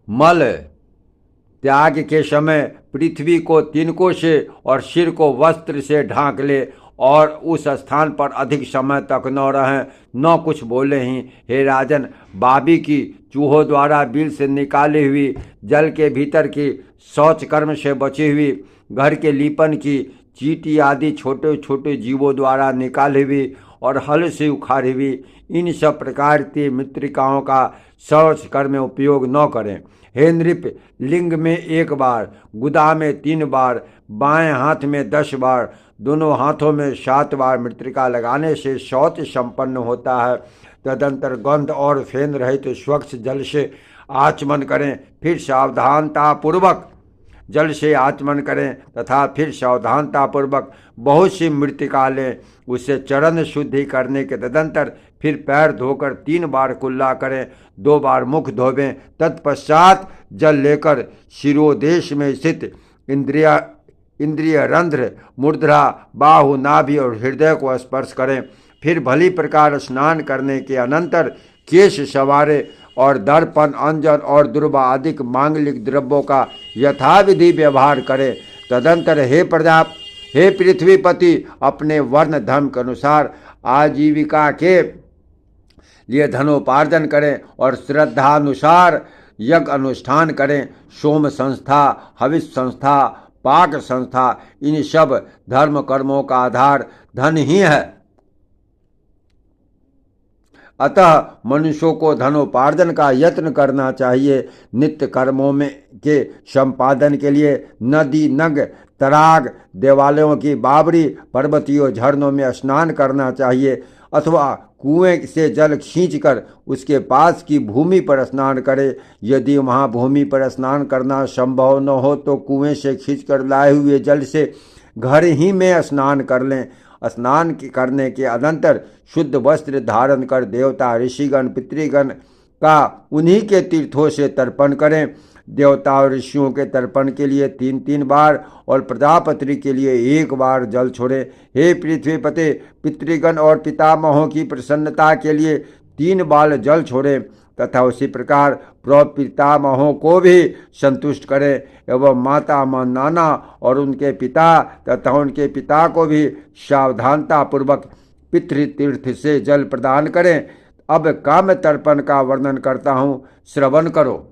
मल त्याग के समय पृथ्वी को तिनकों से और सिर को वस्त्र से ढांक ले और उस स्थान पर अधिक समय तक न रहें, न कुछ बोले ही। हे राजन, बाबी की चूहों द्वारा बिल से निकाली हुई, जल के भीतर की शौच कर्म से बची हुई, घर के लीपन की चींटी आदि छोटे छोटे जीवों द्वारा निकाली हुई और हल से उखाड़ी हुई, इन सब प्रकार की मृत्तिकाओं का शौच कर्म में उपयोग न करें। हे नृप, लिंग में 1 बार, गुदा में 3 बार, बाएं हाथ में 10 बार, दोनों हाथों में 7 बार मृत्तिका लगाने से शौच संपन्न होता है। तदंतर गंध और फेन रहित स्वच्छ जल से आचमन करें, फिर सावधानतापूर्वक जल से आचमन करें तथा फिर सावधानतापूर्वक बहुत सी मृत्तिका लें। उससे चरण शुद्धि करने के तदंतर फिर पैर धोकर 3 बार कुल्ला करें, 2 बार मुख धोवें। तत्पश्चात जल लेकर शिरोदेश में स्थित इंद्रिय रंध्र, मूर्धा, बाहु, नाभि और हृदय को स्पर्श करें। फिर भली प्रकार स्नान करने के अनंतर केश संवारे और दर्पण, अंजन और दुर्वा आदि मांगलिक द्रव्यों का यथाविधि व्यवहार करें। तदंतर हे पृथ्वीपति, अपने वर्ण धर्म के अनुसार आजीविका के लिए धनोपार्जन करें और श्रद्धानुसार यज्ञ अनुष्ठान करें। सोम संस्था, हविष संस्था, पाक संस्था, इन सब धर्म कर्मों का आधार धन ही है। अतः मनुष्यों को धनोपार्जन का यत्न करना चाहिए। नित्य कर्मों में के संपादन के लिए नदी, नग, तराग, देवालयों की बावड़ी, पर्वतीयों, झरनों में स्नान करना चाहिए अथवा कुएं से जल खींचकर उसके पास की भूमि पर स्नान करे। यदि वहाँ भूमि पर स्नान करना संभव न हो तो कुएं से खींचकर लाए हुए जल से घर ही में स्नान कर लें। स्नान करने के अनंतर शुद्ध वस्त्र धारण कर देवता, ऋषिगण, पितृगण का उन्हीं के तीर्थों से तर्पण करें। देवता और ऋषियों के तर्पण के लिए 3-3 बार और प्रजापति के लिए 1 बार जल छोड़े। हे पृथ्वीपते, पितृगण और पितामहों की प्रसन्नता के लिए 3 बार जल छोड़े तथा उसी प्रकार प्रपितामहों को भी संतुष्ट करें एवं माता, नाना और उनके पिता तथा उनके पिता को भी सावधानतापूर्वक पितृतीर्थ से जल प्रदान करें। अब काम तर्पण का वर्णन करता हूँ, श्रवण करो।